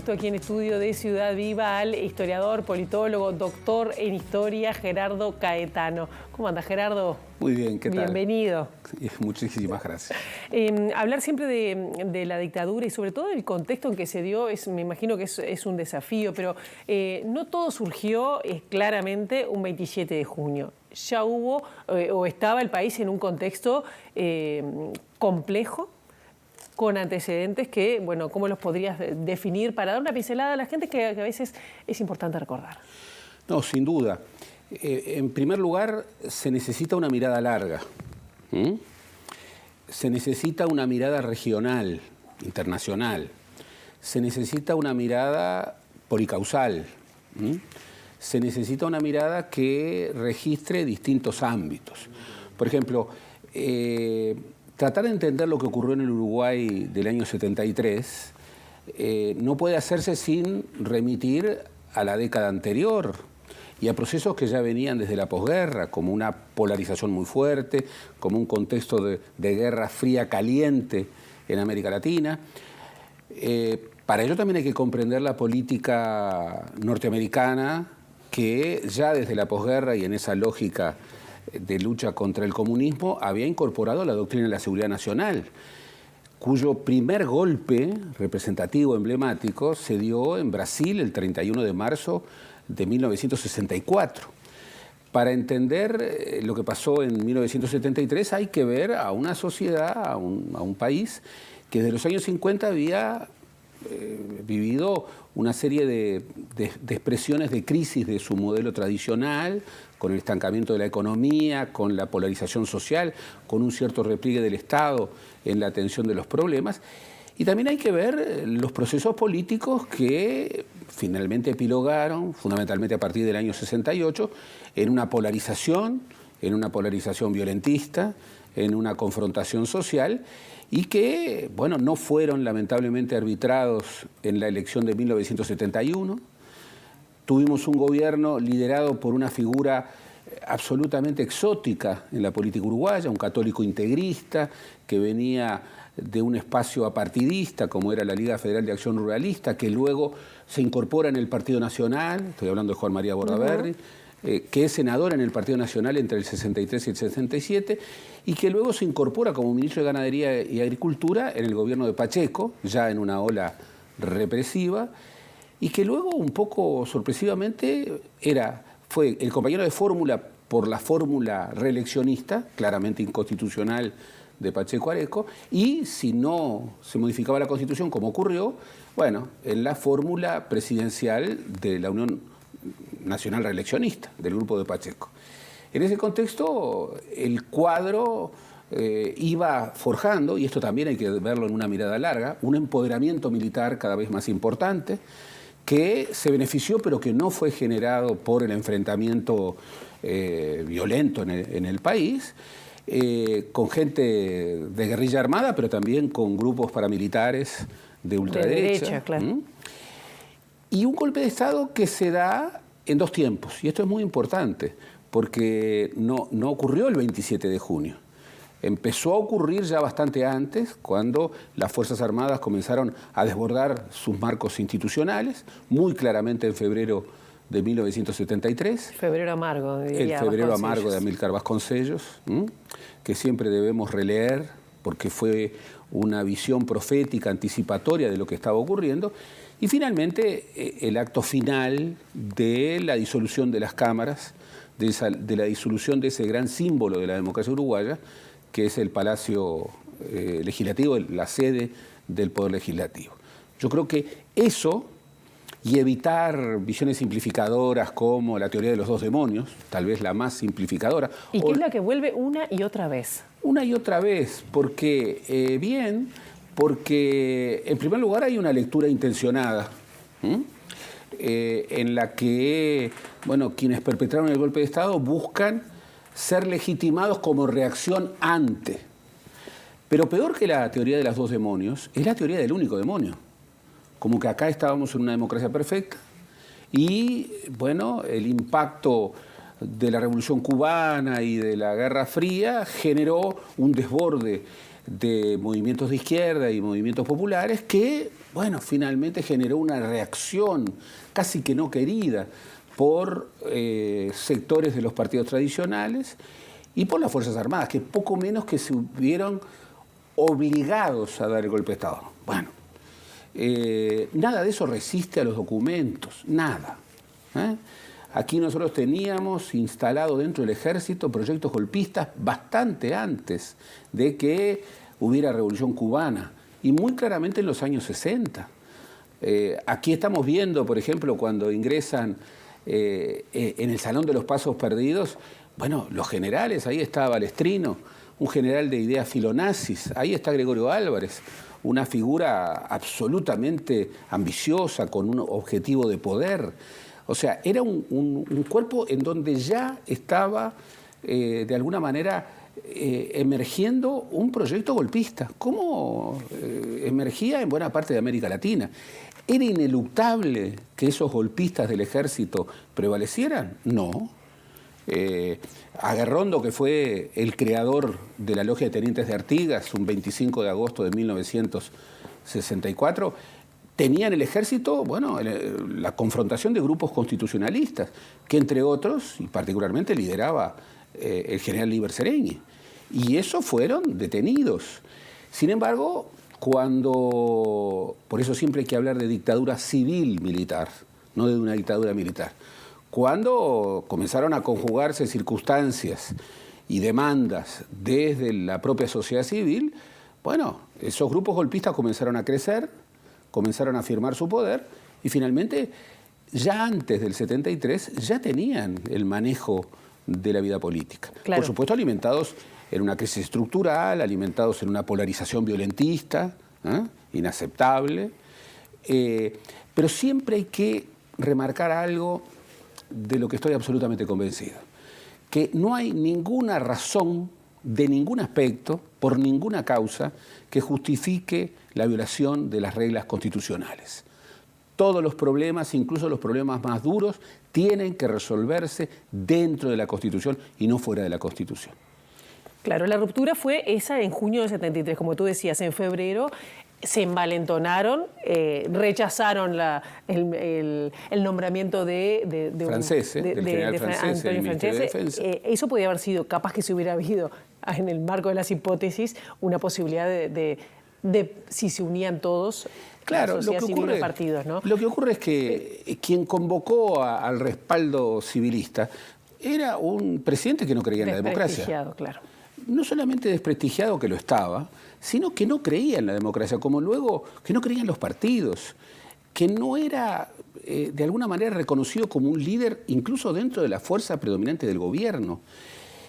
supuesto, aquí en Estudio de Ciudad Viva al historiador, politólogo, doctor en historia, Gerardo Caetano. ¿Cómo anda, Gerardo? Muy bien, ¿qué tal? Bienvenido. Muchísimas gracias. Hablar siempre de la dictadura y sobre todo del contexto en que se dio, me imagino que es un desafío, pero no todo surgió claramente un 27 de junio. Ya hubo o estaba el país en un contexto complejo, con antecedentes que, bueno, ¿cómo los podrías definir para dar una pincelada a la gente que a veces es importante recordar? No, sin duda. En primer lugar, se necesita una mirada larga. Se necesita una mirada regional, internacional. Se necesita una mirada policausal. Se necesita una mirada que registre distintos ámbitos. Por ejemplo, tratar de entender lo que ocurrió en el Uruguay del año 73 no puede hacerse sin remitir a la década anterior y a procesos que ya venían desde la posguerra, como una polarización muy fuerte, como un contexto de guerra fría caliente en América Latina. Para ello también hay que comprender la política norteamericana que ya desde la posguerra y en esa lógica de lucha contra el comunismo había incorporado la doctrina de la seguridad nacional, cuyo primer golpe representativo, emblemático, se dio en Brasil el 31 de marzo de 1964. Para entender lo que pasó en 1973 hay que ver a una sociedad, a un país que desde los años 50 había vivido una serie de expresiones de crisis de su modelo tradicional, con el estancamiento de la economía, con la polarización social, con un cierto repliegue del Estado en la atención de los problemas. Y también hay que ver los procesos políticos que finalmente epilogaron, fundamentalmente a partir del año 68, en una polarización violentista, en una confrontación social, y que, bueno, no fueron lamentablemente arbitrados en la elección de 1971. Tuvimos un gobierno liderado por una figura absolutamente exótica en la política uruguaya, un católico integrista que venía de un espacio apartidista como era la Liga Federal de Acción Ruralista, que luego se incorpora en el Partido Nacional, estoy hablando de Juan María Bordaberry, que es senador en el Partido Nacional entre el 63 y el 67, y que luego se incorpora como ministro de Ganadería y Agricultura en el gobierno de Pacheco, ya en una ola represiva, y que luego, un poco sorpresivamente, fue el compañero de fórmula por la fórmula reeleccionista, claramente inconstitucional, de Pacheco Areco, y si no se modificaba la Constitución, como ocurrió, bueno, en la fórmula presidencial de la Unión Nacional Reeleccionista, del grupo de Pacheco. En ese contexto, el cuadro iba forjando, y esto también hay que verlo en una mirada larga, un empoderamiento militar cada vez más importante, que se benefició, pero que no fue generado por el enfrentamiento violento en el país, con gente de guerrilla armada, pero también con grupos paramilitares de ultraderecha. De derecha, claro. Y un golpe de Estado que se da en dos tiempos, y esto es muy importante, porque no ocurrió el 27 de junio. Empezó a ocurrir ya bastante antes, cuando las Fuerzas Armadas comenzaron a desbordar sus marcos institucionales, muy claramente en febrero de 1973. Febrero amargo, diría. El febrero amargo de Amílcar Vasconcellos, que siempre debemos releer, porque fue una visión profética, anticipatoria de lo que estaba ocurriendo. Y finalmente, el acto final de la disolución de las cámaras, de la disolución de ese gran símbolo de la democracia uruguaya, que es el Palacio Legislativo, la sede del Poder Legislativo. Yo creo que eso, y evitar visiones simplificadoras como la teoría de los dos demonios, tal vez la más simplificadora. ¿Y qué es la que vuelve una y otra vez? Una y otra vez, porque en primer lugar hay una lectura intencionada, en la que, bueno, quienes perpetraron el golpe de Estado buscan ser legitimados como reacción ante. Pero peor que la teoría de los dos demonios es la teoría del único demonio. Como que acá estábamos en una democracia perfecta y, bueno, el impacto de la Revolución Cubana y de la Guerra Fría generó un desborde de movimientos de izquierda y movimientos populares que, bueno, finalmente generó una reacción casi que no querida por sectores de los partidos tradicionales y por las Fuerzas Armadas, que poco menos que se vieron obligados a dar el golpe de Estado. Bueno, nada de eso resiste a los documentos, nada. Aquí nosotros teníamos instalado dentro del ejército proyectos golpistas bastante antes de que hubiera revolución cubana y muy claramente en los años 60. Aquí estamos viendo, por ejemplo, cuando ingresan en el Salón de los Pasos Perdidos, bueno, los generales, ahí está Balestrino, un general de ideas filonazis, ahí está Gregorio Álvarez, una figura absolutamente ambiciosa, con un objetivo de poder. O sea, era un cuerpo en donde ya estaba, de alguna manera, emergiendo un proyecto golpista, como emergía en buena parte de América Latina. ¿Era ineluctable que esos golpistas del ejército prevalecieran? No. Aguerrondo, que fue el creador de la Logia de Tenientes de Artigas, un 25 de agosto de 1964, tenía en el ejército, bueno, la confrontación de grupos constitucionalistas, que entre otros, y particularmente lideraba el general Líber Seregni. Y esos fueron detenidos. Sin embargo, por eso siempre hay que hablar de dictadura civil-militar, no de una dictadura militar. Cuando comenzaron a conjugarse circunstancias y demandas desde la propia sociedad civil, bueno, esos grupos golpistas comenzaron a crecer, comenzaron a afirmar su poder y finalmente, ya antes del 73, ya tenían el manejo de la vida política. Claro. Por supuesto, alimentados en una crisis estructural, alimentados en una polarización violentista, inaceptable. Pero siempre hay que remarcar algo de lo que estoy absolutamente convencido, que no hay ninguna razón de ningún aspecto, por ninguna causa, que justifique la violación de las reglas constitucionales. Todos los problemas, incluso los problemas más duros, tienen que resolverse dentro de la Constitución y no fuera de la Constitución. Claro, la ruptura fue esa en junio del 73, como tú decías, en febrero se envalentonaron, rechazaron el nombramiento del general francés, Antonio Francese. Eso podía haber sido, capaz que se hubiera habido, en el marco de las hipótesis, una posibilidad de si se unían todos. Claro, lo que ocurre es que quien convocó al respaldo civilista era un presidente que no creía en la democracia. Desprestigiado, claro. No solamente desprestigiado, que lo estaba, sino que no creía en la democracia, como luego que no creía en los partidos, que no era de alguna manera reconocido como un líder incluso dentro de la fuerza predominante del gobierno.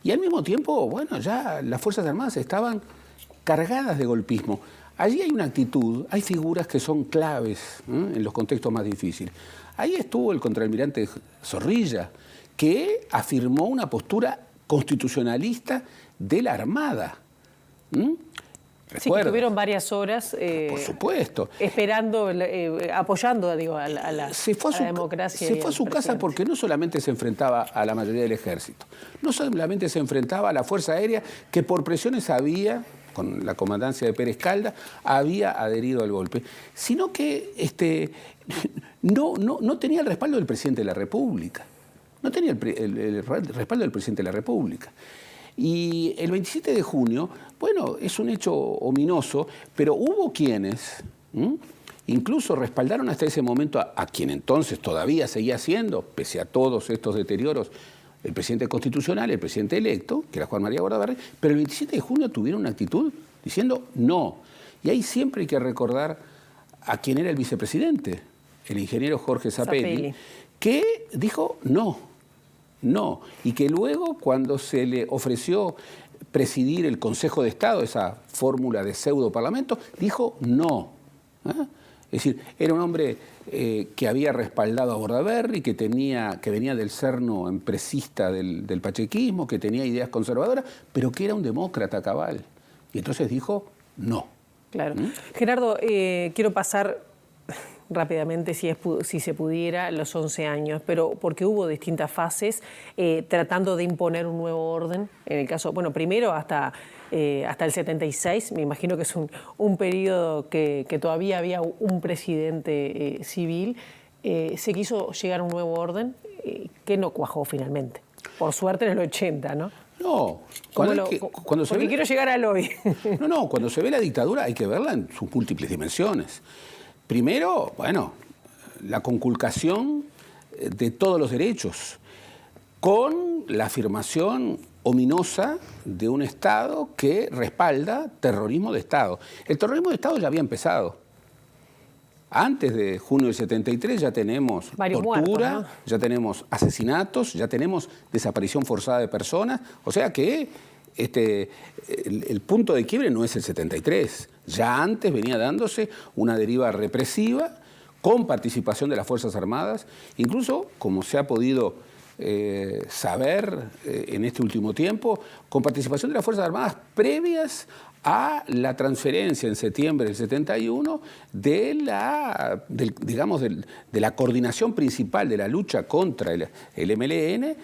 Y al mismo tiempo, bueno, ya las Fuerzas Armadas estaban cargadas de golpismo. Allí hay una actitud, hay figuras que son claves en los contextos más difíciles. Ahí estuvo el contraalmirante Zorrilla, que afirmó una postura constitucionalista de la Armada. Sí, que tuvieron varias horas por supuesto. Esperando, apoyando a la democracia. Se fue a su casa porque no solamente se enfrentaba a la mayoría del ejército, no solamente se enfrentaba a la Fuerza Aérea, que por presiones con la comandancia de Pérez Calda, había adherido al golpe, sino que no tenía el respaldo del presidente de la República. No tenía el respaldo del presidente de la República. Y el 27 de junio, bueno, es un hecho ominoso, pero hubo quienes incluso respaldaron hasta ese momento a quien entonces todavía seguía siendo, pese a todos estos deterioros, el presidente constitucional, el presidente electo, que era Juan María Bordaberry, pero el 27 de junio tuvieron una actitud diciendo no. Y ahí siempre hay que recordar a quien era el vicepresidente, el ingeniero Jorge Zappelli, que dijo no, y que luego cuando se le ofreció presidir el Consejo de Estado, esa fórmula de pseudo parlamento, dijo no. Es decir, era un hombre que había respaldado a Bordaberry, que venía del cerno empresista del pachequismo, que tenía ideas conservadoras, pero que era un demócrata cabal. Y entonces dijo no. Claro. Gerardo, quiero pasar rápidamente, si se pudiera, los 11 años, pero porque hubo distintas fases tratando de imponer un nuevo orden. En el caso, bueno, primero hasta hasta el 76, me imagino que es un periodo que todavía había un presidente civil, se quiso llegar a un nuevo orden que no cuajó finalmente. Por suerte en el 80, ¿no? No, porque quiero llegar al hoy. No, cuando se ve la dictadura hay que verla en sus múltiples dimensiones. Primero, bueno, la conculcación de todos los derechos, con la afirmación ominosa de un Estado que respalda terrorismo de Estado. El terrorismo de Estado ya había empezado. Antes de junio del 73 ya tenemos varios tortura, muertos, ¿no? Ya tenemos asesinatos, ya tenemos desaparición forzada de personas. O sea que el punto de quiebre no es el 73. Ya antes venía dándose una deriva represiva con participación de las Fuerzas Armadas, incluso, como se ha podido saber en este último tiempo, con participación de las Fuerzas Armadas previas a la transferencia en septiembre del 71 de la coordinación principal de la lucha contra el MLN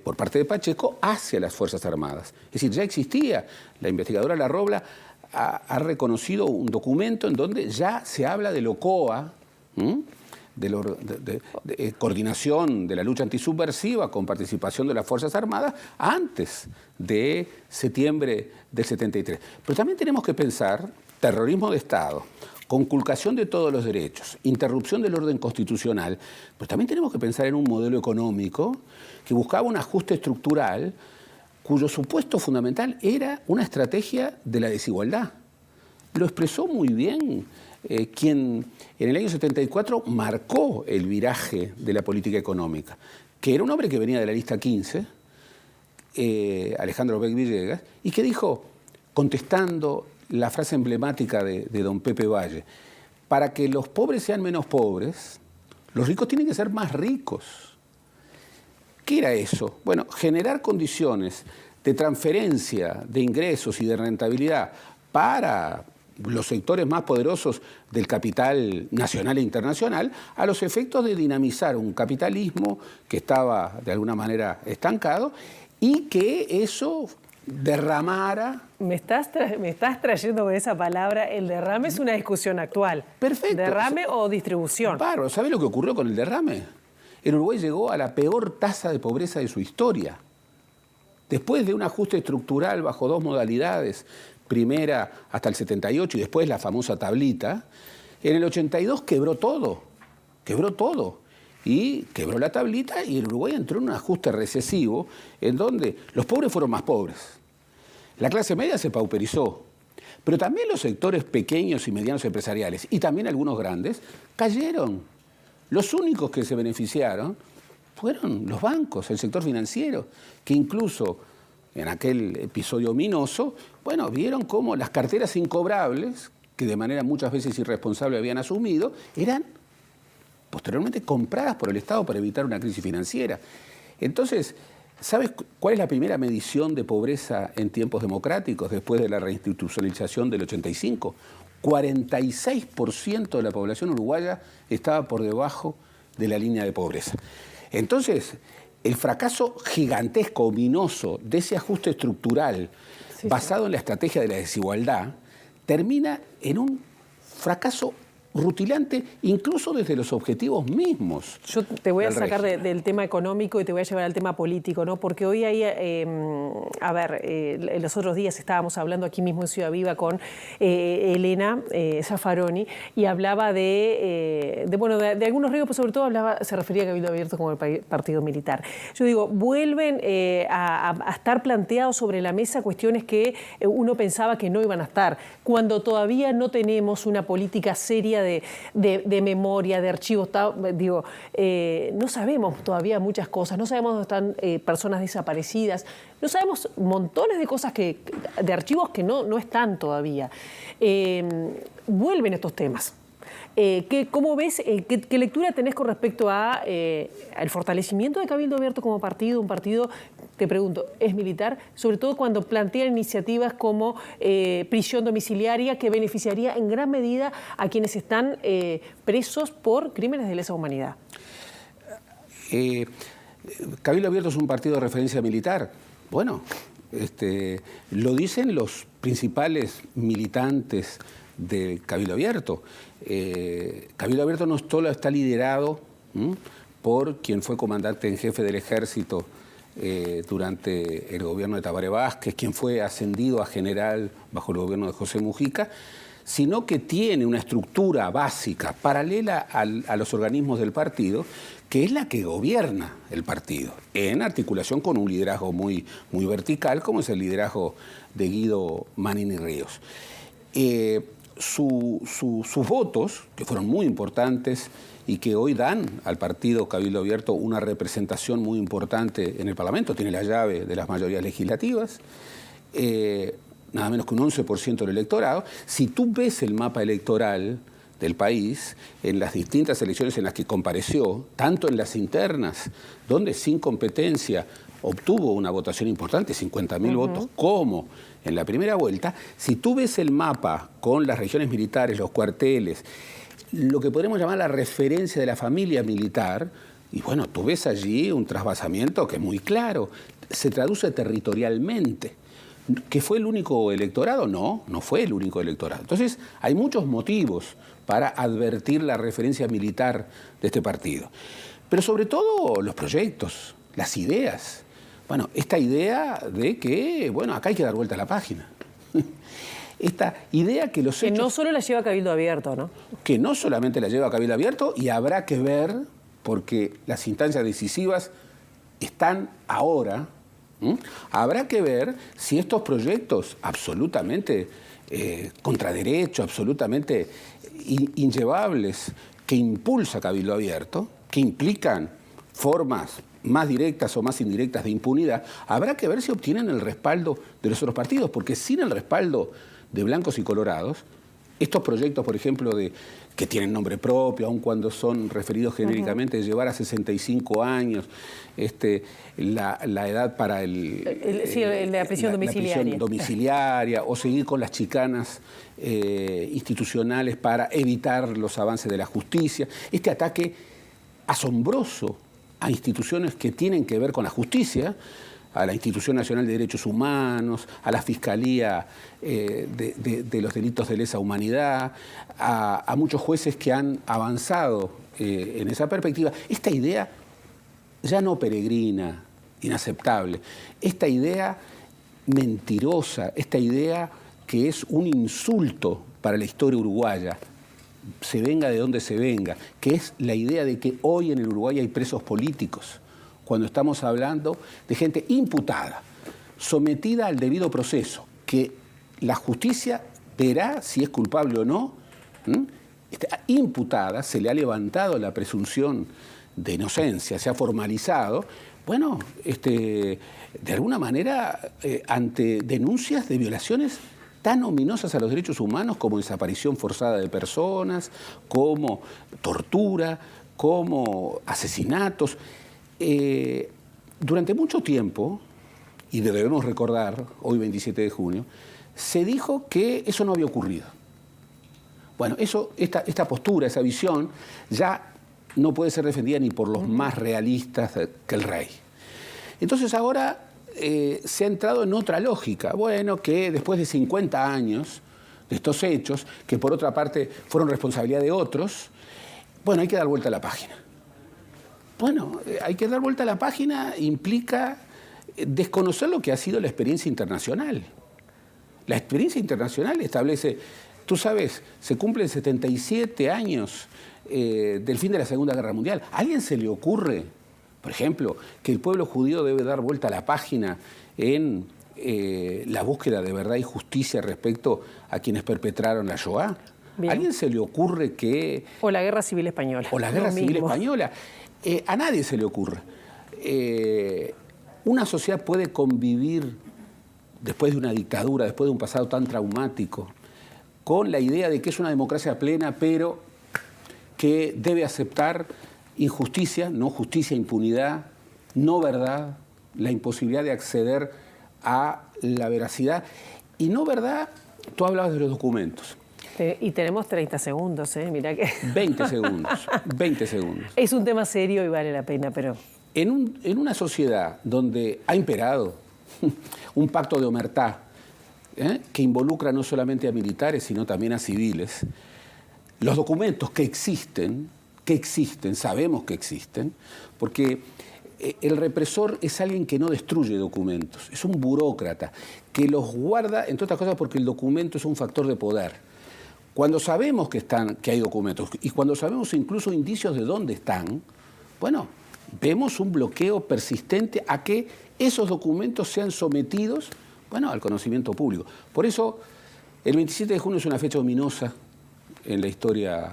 por parte de Pacheco hacia las Fuerzas Armadas. Es decir, ya existía. La investigadora Larrobla ha reconocido un documento en donde ya se habla del OCOA, de coordinación de la lucha antisubversiva con participación de las Fuerzas Armadas antes de septiembre del 73. Pero también tenemos que pensar terrorismo de Estado, conculcación de todos los derechos, interrupción del orden constitucional, pero también tenemos que pensar en un modelo económico que buscaba un ajuste estructural cuyo supuesto fundamental era una estrategia de la desigualdad. Lo expresó muy bien quien en el año 74 marcó el viraje de la política económica, que era un hombre que venía de la lista 15, Alejandro Beck Villegas, y que dijo, contestando la frase emblemática de don Pepe Valle, para que los pobres sean menos pobres, los ricos tienen que ser más ricos. ¿Qué era eso? Bueno, generar condiciones de transferencia de ingresos y de rentabilidad para los sectores más poderosos del capital nacional e internacional, a los efectos de dinamizar un capitalismo que estaba de alguna manera estancado y que eso derramara. Me estás trayendo con esa palabra, el derrame es una discusión actual. Perfecto. ¿Derrame o distribución? Bárbaro. ¿Sabe lo que ocurrió con el derrame? El Uruguay llegó a la peor tasa de pobreza de su historia. Después de un ajuste estructural bajo dos modalidades, primera hasta el 78 y después la famosa tablita, en el 82 quebró todo. Y quebró la tablita y el Uruguay entró en un ajuste recesivo en donde los pobres fueron más pobres. La clase media se pauperizó, pero también los sectores pequeños y medianos empresariales y también algunos grandes cayeron. Los únicos que se beneficiaron fueron los bancos, el sector financiero, que incluso en aquel episodio ominoso, bueno, vieron cómo las carteras incobrables, que de manera muchas veces irresponsable habían asumido, eran posteriormente compradas por el Estado para evitar una crisis financiera. Entonces, ¿sabes cuál es la primera medición de pobreza en tiempos democráticos después de la reinstitucionalización del 85? 46% de la población uruguaya estaba por debajo de la línea de pobreza. Entonces, el fracaso gigantesco, ominoso, de ese ajuste estructural basado en la estrategia de la desigualdad, termina en un fracaso rutilante, incluso desde los objetivos mismos. Yo te voy a sacar del tema económico y te voy a llevar al tema político, ¿no? Porque hoy hay, los otros días estábamos hablando aquí mismo en Ciudad Viva con Elena Zaffaroni y hablaba de algunos riesgos, pero sobre todo se refería a Cabildo Abierto como el partido militar. Yo digo, vuelven a estar planteados sobre la mesa cuestiones que uno pensaba que no iban a estar, cuando todavía no tenemos una política seria de memoria, de archivos. No sabemos todavía muchas cosas, no sabemos dónde están personas desaparecidas, no sabemos montones de cosas, de archivos que no están todavía. Vuelven estos temas. ¿Cómo ves, qué lectura tenés con respecto al fortalecimiento de Cabildo Abierto como partido? Un partido, te pregunto, ¿es militar? Sobre todo cuando plantean iniciativas como prisión domiciliaria que beneficiaría en gran medida a quienes están presos por crímenes de lesa humanidad. Cabildo Abierto es un partido de referencia militar. Bueno, Lo dicen los principales militantes de Cabildo Abierto. Cabildo Abierto no solo está liderado por quien fue comandante en jefe del ejército durante el gobierno de Tabaré Vázquez, quien fue ascendido a general bajo el gobierno de José Mujica, sino que tiene una estructura básica paralela a los organismos del partido, que es la que gobierna el partido, en articulación con un liderazgo muy vertical, como es el liderazgo de Guido Manini Ríos. Sus votos, que fueron muy importantes y que hoy dan al partido Cabildo Abierto una representación muy importante en el Parlamento, tiene la llave de las mayorías legislativas, nada menos que un 11% del electorado. Si tú ves el mapa electoral del país, en las distintas elecciones en las que compareció, tanto en las internas, donde sin competencia obtuvo una votación importante, 50.000 votos, como en la primera vuelta, si tú ves el mapa con las regiones militares, los cuarteles, lo que podríamos llamar la referencia de la familia militar, y bueno, tú ves allí un trasvasamiento que es muy claro, se traduce territorialmente. ¿Que fue el único electorado? No, no fue el único electorado. Entonces, hay muchos motivos para advertir la referencia militar de este partido. Pero sobre todo los proyectos, las ideas. Bueno, esta idea de que, bueno, acá hay que dar vuelta a la página. Esta idea que los hechos... Que no solo la lleva Cabildo Abierto, ¿no? Que no solamente la lleva Cabildo Abierto, y habrá que ver, porque las instancias decisivas están ahora, habrá que ver si estos proyectos absolutamente contra derecho, absolutamente inllevables, que impulsa Cabildo Abierto, que implican formas más directas o más indirectas de impunidad, habrá que ver si obtienen el respaldo de los otros partidos, porque sin el respaldo de blancos y colorados, estos proyectos, por ejemplo, que tienen nombre propio, aun cuando son referidos genéricamente, de llevar a 65 años la edad para la prisión domiciliaria. La prisión domiciliaria, o seguir con las chicanas institucionales para evitar los avances de la justicia. Este ataque asombroso a instituciones que tienen que ver con la justicia, a la Institución Nacional de Derechos Humanos, a la Fiscalía de los Delitos de Lesa Humanidad, a muchos jueces que han avanzado en esa perspectiva. Esta idea ya no peregrina, inaceptable, esta idea mentirosa, esta idea que es un insulto para la historia uruguaya, se venga de donde se venga, que es la idea de que hoy en el Uruguay hay presos políticos, cuando estamos hablando de gente imputada, sometida al debido proceso, que la justicia verá si es culpable o no. Imputada, se le ha levantado la presunción de inocencia, se ha formalizado, bueno, de alguna manera, ante denuncias de violaciones tan ominosas a los derechos humanos como desaparición forzada de personas, como tortura, como asesinatos. Durante mucho tiempo, y debemos recordar, hoy 27 de junio, se dijo que eso no había ocurrido. Bueno, esta postura, esa visión, ya no puede ser defendida ni por los más realistas que el rey. Entonces ahora se ha entrado en otra lógica. Bueno, que después de 50 años de estos hechos, que por otra parte fueron responsabilidad de otros, bueno, hay que dar vuelta a la página. Bueno, hay que dar vuelta a la página implica desconocer lo que ha sido la experiencia internacional. La experiencia internacional establece, tú sabes, se cumplen 77 años del fin de la Segunda Guerra Mundial. ¿A alguien se le ocurre, por ejemplo, que el pueblo judío debe dar vuelta a la página en la búsqueda de verdad y justicia respecto a quienes perpetraron la Shoah? Bien. ¿A alguien se le ocurre que... O la Guerra Civil Española. O la Guerra Civil Española. A nadie se le ocurre. Una sociedad puede convivir después de una dictadura, después de un pasado tan traumático, con la idea de que es una democracia plena, pero que debe aceptar injusticia, no justicia, impunidad, no verdad, la imposibilidad de acceder a la veracidad. Y no verdad, tú hablabas de los documentos. Y tenemos 30 segundos, mirá que... 20 segundos, 20 segundos. Es un tema serio y vale la pena, pero... En una sociedad donde ha imperado un pacto de omertá, que involucra no solamente a militares, sino también a civiles. Los documentos que existen, sabemos que existen, porque el represor es alguien que no destruye documentos, es un burócrata que los guarda, entre otras cosas porque el documento es un factor de poder. Cuando sabemos que hay documentos y cuando sabemos incluso indicios de dónde están, bueno, vemos un bloqueo persistente a que esos documentos sean sometidos, bueno, al conocimiento público. Por eso, el 27 de junio es una fecha ominosa en la historia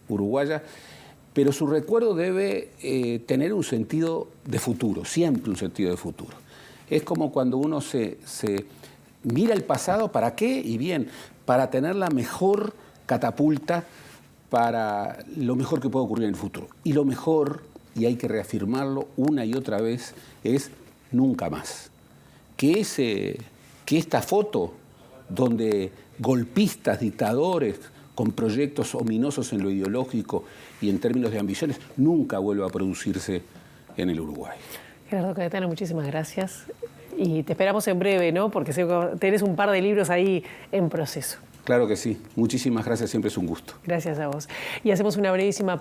uruguaya, pero su recuerdo debe tener un sentido de futuro, siempre un sentido de futuro. Es como cuando uno se mira el pasado, ¿para qué? Y bien, para tener la mejor catapulta para lo mejor que puede ocurrir en el futuro. Y lo mejor, y hay que reafirmarlo una y otra vez, es nunca más. Que esta foto donde golpistas, dictadores, con proyectos ominosos en lo ideológico y en términos de ambiciones, nunca vuelva a producirse en el Uruguay. Gerardo Caetano, muchísimas gracias. Y te esperamos en breve, ¿no? Porque sé que tenés un par de libros ahí en proceso. Claro que sí. Muchísimas gracias, siempre es un gusto. Gracias a vos. Y hacemos una brevísima